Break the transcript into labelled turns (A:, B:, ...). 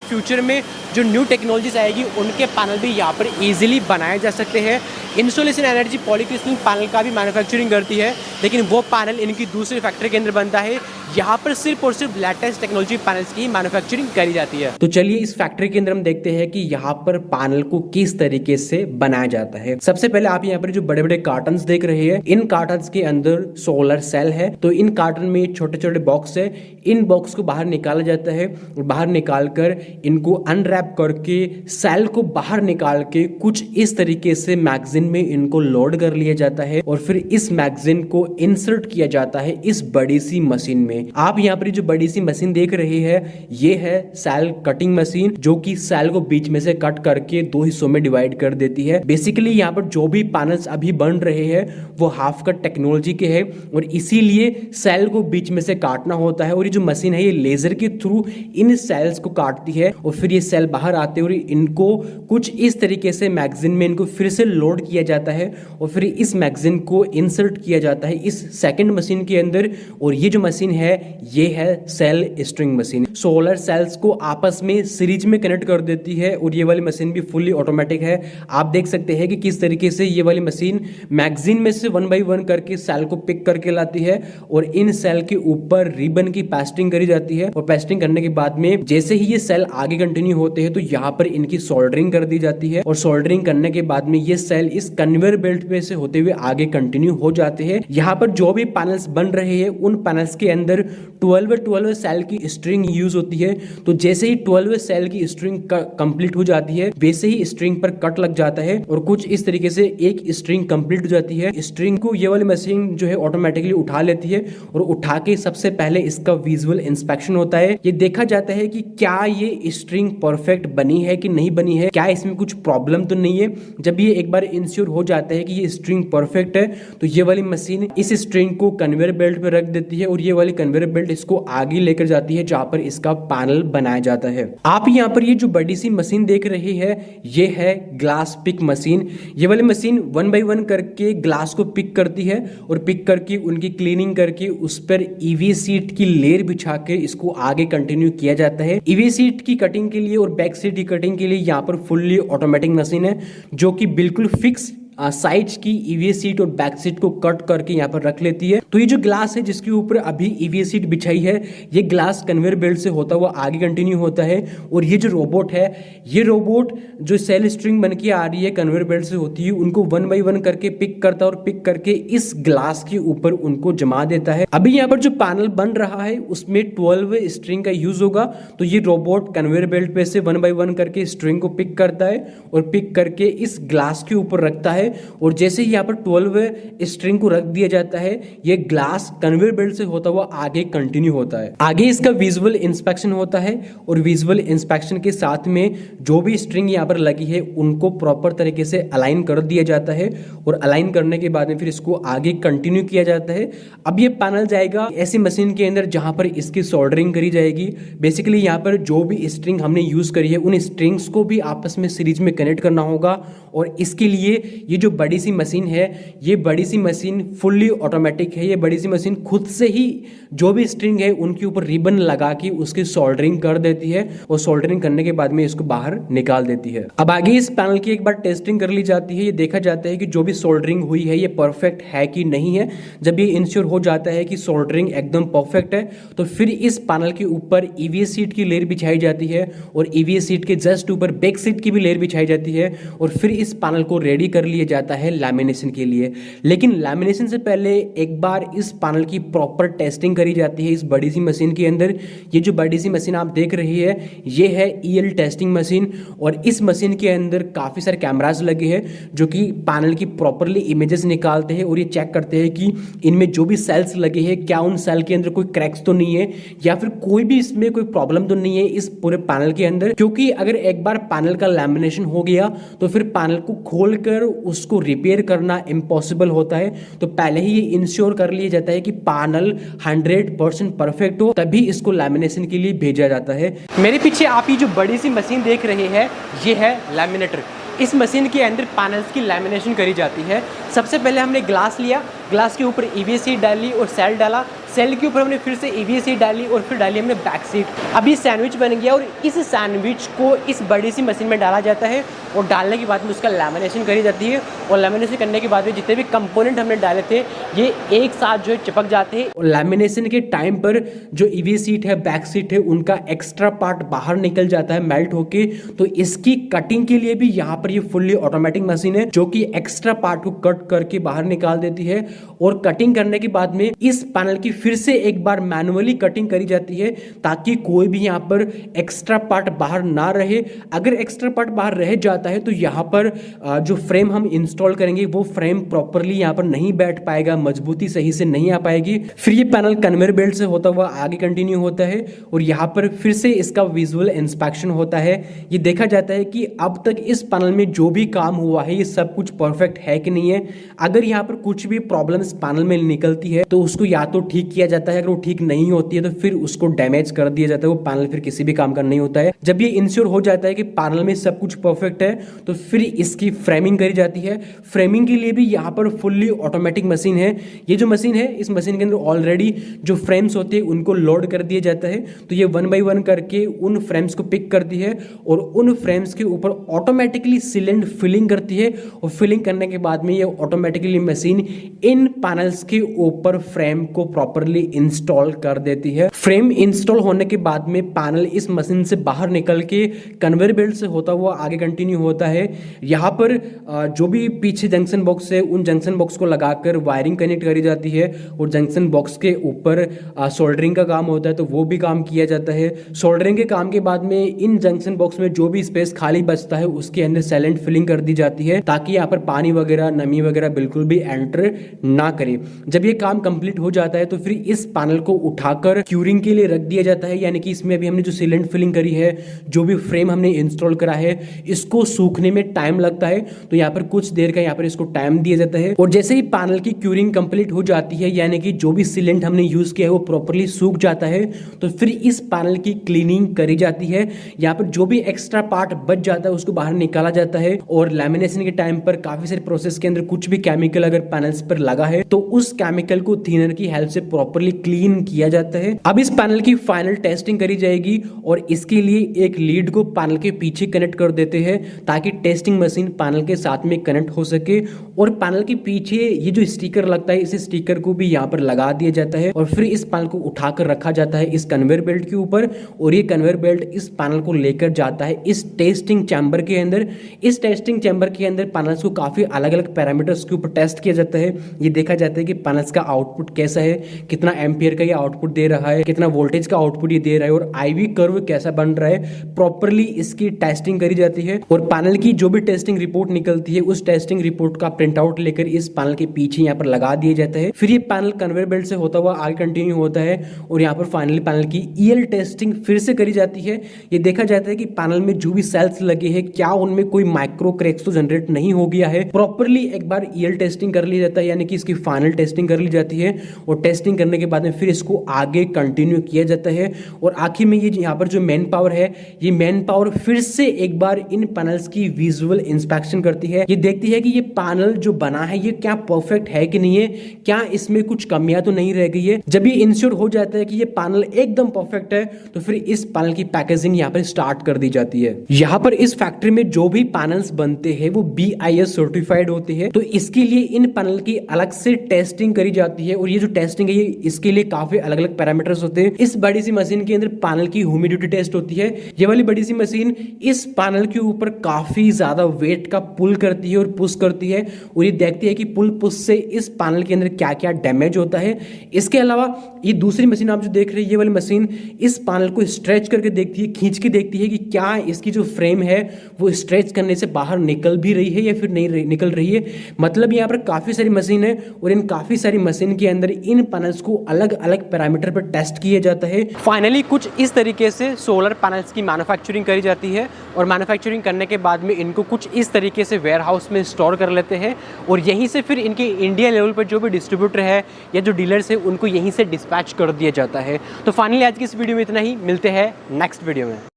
A: Future में जो new technologies आएगी उनके पैनल भी यहाँ पर इजीली बनाए जा सकते हैं। इंसोलेशन एनर्जी पॉलीक्रिस्टल पैनल का भी मैन्युफैक्चरिंग करती है, लेकिन वो पैनल इनकी दूसरी फैक्ट्री के अंदर बनता है। यहाँ पर सिर्फ और सिर्फ लेटेस्ट टेक्नोलॉजी पैनल्स की मैन्युफैक्चरिंग करी जाती है। तो चलिए इस फैक्ट्री के अंदर हम देखते हैं कि यहाँ पर पैनल को किस तरीके से बनाया जाता है। सबसे पहले आप यहाँ पर जो बड़े बड़े कार्टन्स देख रहे हैं, इन कार्टन्स के अंदर सोलर सेल है। तो इन कार्टन में छोटे छोटे बॉक्स है, इन बॉक्स को बाहर निकाला जाता है और बाहर निकाल कर इनको अनरैप करके सेल को बाहर निकाल के कुछ इस तरीके से मैगजीन में इनको लोड कर लिया जाता है और फिर इस मैगजीन को इंसर्ट किया जाता है इस बड़ी सी मशीन में। आप यहाँ पर जो बड़ी सी मशीन देख रहे हैं, ये है सेल कटिंग मशीन, जो कि सेल को बीच में से कट करके दो हिस्सों में डिवाइड कर देती है। बेसिकली यहाँ पर जो भी पैनल्स अभी बन रहे हैं वो हाफ कट टेक्नोलॉजी के हैं और इसीलिए सेल को बीच में से काटना होता है और ये जो मशीन है ये लेजर के थ्रू इन सेल्स को काटती है और फिर ये सेल बाहर आते हैं और इनको कुछ इस तरीके से मैगजीन में इनको फिर से लोड किया जाता है और फिर इस मैगजीन को इंसर्ट किया जाता है इस सेकंड मशीन के अंदर। और ये जो मशीन है ये है cell string machine, solar cells को आपस में सीरीज में कनेक्ट कर देती है और ये वाली मशीन भी फुल्ली ऑटोमेटिक है। आप देख सकते हैं कि किस तरीके से ये वाली मशीन मैगजीन में से 1 बाय 1 करके सेल को पिक करके लाती है और इन सेल के ऊपर रिबन की पेस्टिंग करी जाती है और पेस्टिंग करने के बाद में जैसे ही ये सेल आगे कंटिन्यू होते हैं तो यहाँ पर इनकी सोल्डरिंग कर दी जाती है और सोल्डरिंग करने के बाद में ये सेल इस कन्वेयर बेल्ट पे से होते हुए आगे कंटिन्यू हो जाते हैं। यहाँ पर जो भी पैनल्स बन रहे हैं उन पैनल्स के अंदर 12 सेल की स्ट्रिंग यूज होती है। तो जैसे ही 12 सेल की स्ट्रिंग कंप्लीट हो जाती है वैसे ही स्ट्रिंग पर कट लग जाता है और कुछ इस तरीके से एक स्ट्रिंग कंप्लीट हो जाती है। स्ट्रिंग को ये वाली मशीन जो है ऑटोमेटिकली उठा लेती है और उठा के सबसे पहले इसका विजुअल इंस्पेक्शन होता है। ये देखा जाता है कि क्या ये स्ट्रिंग परफेक्ट बनी है कि नहीं बनी है, क्या इसमें कुछ प्रॉब्लम तो नहीं है। जब ये एक बार इंश्योर हो जाता है कि ये स्ट्रिंग परफेक्ट है तो ये वाली मशीन इस स्ट्रिंग को कन्वेयर बेल्ट पे रख देती है और ये वाली कन्वेयर बेल्ट इसको आगे लेकर जाती है जहां पर इसका पैनल बनाया जाता है। आप यहाँ पर ये जो बड़ी सी मशीन देख रहे हैं ये है ग्लास पिक मशीन। ये वाली मशीन 1 बाय 1 करके ग्लास को पिक करती है और पिक करके उनकी क्लीनिंग करके उस पर ईवी सीट की लेयर बिछा के इसको आगे कंटिन्यू किया जाता है। ईवी सीट की कटिंग के लिए और बैक सीट की कटिंग के लिए यहाँ पर फुल्ली ऑटोमेटिक मशीन है जो कि बिल्कुल फिक्स साइड्स की ईवी सीट और बैक सीट को कट करके यहाँ पर रख लेती है। तो ये जो ग्लास है जिसके ऊपर अभी ईवी सीट बिछाई है ये ग्लास कन्वेयर बेल्ट से होता हुआ आगे कंटिन्यू होता है और ये जो रोबोट है ये रोबोट जो सेल स्ट्रिंग बन के आ रही है कन्वेयर बेल्ट से होती है उनको 1 बाय 1 करके पिक करता है और पिक करके इस ग्लास के ऊपर उनको जमा देता है। अभी यहाँ पर जो पैनल बन रहा है उसमें 12 स्ट्रिंग का यूज होगा। तो ये रोबोट कन्वेयर बेल्ट पे से 1 बाय 1 करके स्ट्रिंग को पिक करता है और पिक करके इस ग्लास के ऊपर रखता है और जैसे ही यहाँ पर 12 स्ट्रिंग को रख दिया जाता है ये ग्लास कन्वेयर बेल्ट से होता हुआ आगे कंटिन्यू होता है। आगे इसका विजुअल इंस्पेक्शन होता है और विजुअल इंस्पेक्शन के साथ में जो भी स्ट्रिंग यहाँ पर लगी है उनको प्रॉपर तरीके से अलाइन कर दिया जाता है और अलाइन करने के बाद में फिर इसको आगे कंटिन्यू किया जाता है। अब ये पैनल जाएगा ऐसी मशीन के अंदर जहां पर इसकी सोल्डरिंग करी जाएगी। बेसिकली यहाँ पर जो भी स्ट्रिंग हमने यूज करी है उन स्ट्रिंग्स को भी आपस में सीरीज में कनेक्ट करना होगा और इसके लिए ये जो बड़ी सी मशीन है ये बड़ी सी मशीन फुल्ली ऑटोमेटिक है। ये बड़ी सी मशीन खुद से ही जो भी स्ट्रिंग है उनके ऊपर रिबन लगा के उसकी सोल्डरिंग कर देती है और सोल्डरिंग करने के बाद में इसको बाहर निकाल देती है। अब आगे इस पैनल की एक बार टेस्टिंग कर ली जाती है। ये देखा जाता है कि जो भी सोल्डरिंग हुई है ये परफेक्ट है कि नहीं है। जब ये इंश्योर हो जाता है कि सोल्डरिंग एकदम परफेक्ट है तो फिर इस पैनल के ऊपर ईवी सीट की लेयर बिछाई जाती है और ईवी सीट के जस्ट ऊपर बैक सीट की भी लेयर बिछाई जाती है और फिर इस पैनल को रेडी कर लिया जाता है लैमिनेशन के लिए। लेकिन लैमिनेशन से पहले एक बार इस पैनल की प्रॉपर टेस्टिंग करी जाती है इस बड़ी सी मशीन के अंदर। ये जो बड़ी सी मशीन आप देख रही है ये है ईएल टेस्टिंग मशीन और इस मशीन के अंदर काफी सारे कैमरास लगे हैं जो कि पैनल की प्रॉपरली इमेजेस निकालते हैं और ये चेक करते हैं कि इनमें जो भी सेल्स लगे हैं क्या उन सेल के अंदर कोई क्रैक्स तो नहीं है या फिर कोई भी इसमें कोई प्रॉब्लम तो नहीं है इस पूरे पैनल के अंदर। क्योंकि अगर एक बार पैनल का लैमिनेशन हो गया तो फिर पैनल को खोलकर उसको रिपेयर करना इम्पॉसिबल होता है। तो पहले ही ये इंश्योर कर लिया जाता है कि पैनल 100% परफेक्ट हो तभी इसको लैमिनेशन के लिए भेजा जाता है। मेरे पीछे आप ये जो बड़ी सी मशीन देख रहे हैं ये है लैमिनेटर। इस मशीन के अंदर पैनल्स की लैमिनेशन करी जाती है। सबसे पहले हमने ग्लास लिया, ग्लास के ऊपर EVA सीट डाली और सेल डाला, सेल के ऊपर हमने फिर से EVA सीट डाली और फिर डाली हमने बैक सीट। अब ये सैंडविच बन गया और इस सैंडविच को इस बड़ी सी मशीन में डाला जाता है और डालने के बाद में उसका लैमिनेशन करी जाती है और लैमिनेशन करने के बाद में जितने भी कंपोनेंट हमने डाले थे ये एक साथ जो है चिपक जाते हैं। और लैमिनेशन के टाइम पर जो EVA सीट है, बैक सीट है, उनका एक्स्ट्रा पार्ट बाहर निकल जाता है मेल्ट होके। तो इसकी कटिंग के लिए भी यहाँ पर ये फुल्ली ऑटोमेटिक मशीन है जो कि एक्स्ट्रा पार्ट को कट करके बाहर निकाल देती है और कटिंग करने के बाद में इस पैनल की फिर से एक बार मैनुअली कटिंग करी जाती है ताकि कोई भी यहाँ पर एक्स्ट्रा पार्ट बाहर ना रहे। अगर एक्स्ट्रा पार्ट बाहर रह जाता है तो यहाँ पर जो फ्रेम हम इंस्टॉल करेंगे वो फ्रेम प्रॉपरली यहाँ पर नहीं बैठ पाएगा, मजबूती सही से नहीं आ पाएगी। फिर ये पैनल कन्वेयर बेल्ट से होता हुआ आगे कंटिन्यू होता है और यहाँ पर फिर से इसका विजुअल इंस्पेक्शन होता है। ये देखा जाता है कि अब तक इस पैनल में जो भी काम हुआ है ये सब कुछ परफेक्ट है कि नहीं है। अगर यहाँ पर कुछ भी प्रॉब्लम इस पैनल में निकलती है तो उसको या तो ठीक किया जाता है, अगर वो ठीक नहीं होती है तो फिर उसको डैमेज कर दिया जाता है, वो पैनल फिर किसी भी काम का नहीं होता है। जब ये इंश्योर हो जाता है कि पैनल में सब कुछ परफेक्ट है तो फिर इसकी फ्रेमिंग करी जाती है। फ्रेमिंग के लिए भी यहाँ पर फुल्ली ऑटोमेटिक मशीन है। ये जो मशीन है इस मशीन के अंदर ऑलरेडी जो फ्रेम्स होते हैं उनको लोड कर दिया जाता है। तो ये 1 बाय 1 करके उन फ्रेम्स को पिक करती है और उन फ्रेम्स के ऊपर ऑटोमेटिकली सीलेंट फिलिंग करती है और फिलिंग करने के बाद में ये ऑटोमेटिकली मशीन इन पैनल्स के ऊपर फ्रेम को प्रॉपरली इंस्टॉल कर देती है। फ्रेम इंस्टॉल होने के बाद में पैनल इस मशीन से बाहर निकल के कन्वेयर बेल्ट से होता हुआ आगे कंटिन्यू होता है। यहाँ पर जो भी पीछे जंक्शन बॉक्स है उन जंक्शन बॉक्स को लगाकर वायरिंग कनेक्ट करी जाती है और जंक्शन बॉक्स के ऊपर सोल्डरिंग का काम होता है तो वो भी काम किया जाता है। सोल्डरिंग के काम के बाद में इन जंक्शन बॉक्स में जो भी स्पेस खाली बचता है उसके अंदर सेलेंट फिलिंग कर दी जाती है ताकि यहाँ पर पानी वगैरह, नमी वगैरह बिल्कुल भी एंटर ना करे। जब ये काम कंप्लीट हो जाता है तो फिर इस पैनल को उठाकर क्यूरिंग के लिए रख दिया जाता है, यानी कि इसमें अभी हमने जो सीलेंट फिलिंग करी है, जो भी फ्रेम हमने इंस्टॉल करा है, इसको सूखने में टाइम लगता है तो यहाँ पर कुछ देर का यहाँ पर इसको टाइम दिया जाता है। और जैसे ही पैनल की क्यूरिंग कंप्लीट हो जाती है, यानी कि जो भी सीलेंट हमने यूज किया है वो प्रॉपरली सूख जाता है तो फिर इस पैनल की क्लीनिंग करी जाती है। यहाँ पर जो भी एक्स्ट्रा पार्ट बच जाता है उसको बाहर निकाला जाता है और लैमिनेशन के टाइम पर काफी सारे प्रोसेस के अंदर कुछ भी केमिकल अगर पैनल्स पर लगा है तो उस केमिकल को थिनर की हेल्प से प्रॉपरली क्लीन किया जाता है। अब इस पैनल की फाइनल टेस्टिंग करी जाएगी और इसके लिए एक लीड को पैनल के पीछे कनेक्ट कर देते हैं ताकि टेस्टिंग मशीन पैनल के साथ में कनेक्ट हो सके। और पैनल के पीछे ये जो स्टिकर लगता है इस स्टिकर को भी यहाँ पर लगा दिया जाता है और फिर इस पैनल को उठाकर रखा जाता है इस कन्वेयर बेल्ट के ऊपर और ये कन्वेयर बेल्ट इस पैनल को लेकर जाता है इस टेस्टिंग चैम्बर के अंदर। इस टेस्टिंग चैम्बर के अंदर पैनल्स को काफी अलग अलग पैरामीटर्स के ऊपर टेस्ट किया जाता है। ये देखा जाता है कि पैनल्स का आउटपुट कैसा है, कितना एम्पियर का ये आउटपुट दे रहा है, कितना वोल्टेज का आउटपुट ये दे रहा है और IV कर्व कैसा बन रहा है। प्रॉपरली इसकी टेस्टिंग करी जाती है और पैनल की जो भी टेस्टिंग रिपोर्ट निकलती है उस टेस्टिंग रिपोर्ट का प्रिंट आउट लेकर इस पैनल के पीछे यहाँ पर लगा दिया जाता है। फिर ये पैनल कन्वेयर बेल्ट से होता हुआ आगे कंटिन्यू होता है और यहाँ पर फाइनली पैनल की EL टेस्टिंग फिर से करी जाती है। ये देखा जाता है कि पैनल में जो भी सेल्स लगे हैं क्या उनमें कोई माइक्रो क्रैक्स तो जनरेट नहीं हो गया है। प्रॉपरली एक बार EL टेस्टिंग कर ली जाता है, यानी कि इसकी फाइनल टेस्टिंग कर ली जाती है और टेस्टिंग करने के बाद में फिर इसको आगे कंटिन्यू किया जाता है। और आखिर में ये यहाँ पर जो मैन पावर है, ये मैन पावर फिर से एक बार इन पैनल्स की विजुअल इंस्पेक्शन करती है। ये देखती है कि ये पैनल जो बना है ये क्या परफेक्ट है कि नहीं है, क्या इसमें कुछ कमियां तो नहीं रह गई है। जब ये इंश्योर हो जाता है कि ये पैनल एकदम परफेक्ट है तो फिर इस पैनल की पैकेजिंग यहाँ पर स्टार्ट कर दी जाती है। यहाँ पर इस फैक्ट्री में जो भी पैनल्स बनते हैं वो BIS सर्टिफाइड होते हैं तो इसके लिए इन पैनल की अलग से टेस्टिंग करी जाती है। और ये जो टेस्टिंग है ये इसके लिए काफी अलग अलग पैरामीटर्स होते हैं। इस बड़ी सी मशीन के अंदर पैनल की ह्यूमिडिटी टेस्ट होती है। ये वाली बड़ी सी मशीन इस पैनल के ऊपर काफी ज्यादा वेट का पुल करती है और पुश करती है और ये देखती है कि पुल पुश से इस पैनल के अंदर क्या क्या डैमेज होता है। इसके अलावा ये दूसरी मशीन आप जो देख रहे हैं ये वाली मशीन इस पैनल को स्ट्रेच करके देखती है, खींच के देखती है कि क्या इसकी जो फ्रेम है वो स्ट्रेच करने से बाहर निकल भी रही है या फिर नहीं निकल रही है। मतलब यहाँ पर काफी सारी मशीन है और इन काफी सारी मशीन के अंदर इन पैनल्स को अलग अलग पैरामीटर पर टेस्ट किया जाता है। फाइनली कुछ इस तरीके से सोलर पैनल्स की मैन्युफैक्चरिंग करी जाती है और मैन्युफैक्चरिंग करने के बाद में इनको कुछ इस तरीके से वेयर हाउस में स्टोर कर लेते हैं और यहीं से फिर इनके इंडिया लेवल पर जो भी डिस्ट्रीब्यूटर है या जो डीलर्स है उनको यहीं से डिस्पैच कर दिया जाता है। तो फाइनली आज की इस वीडियो में इतना ही, मिलते हैं नेक्स्ट वीडियो में।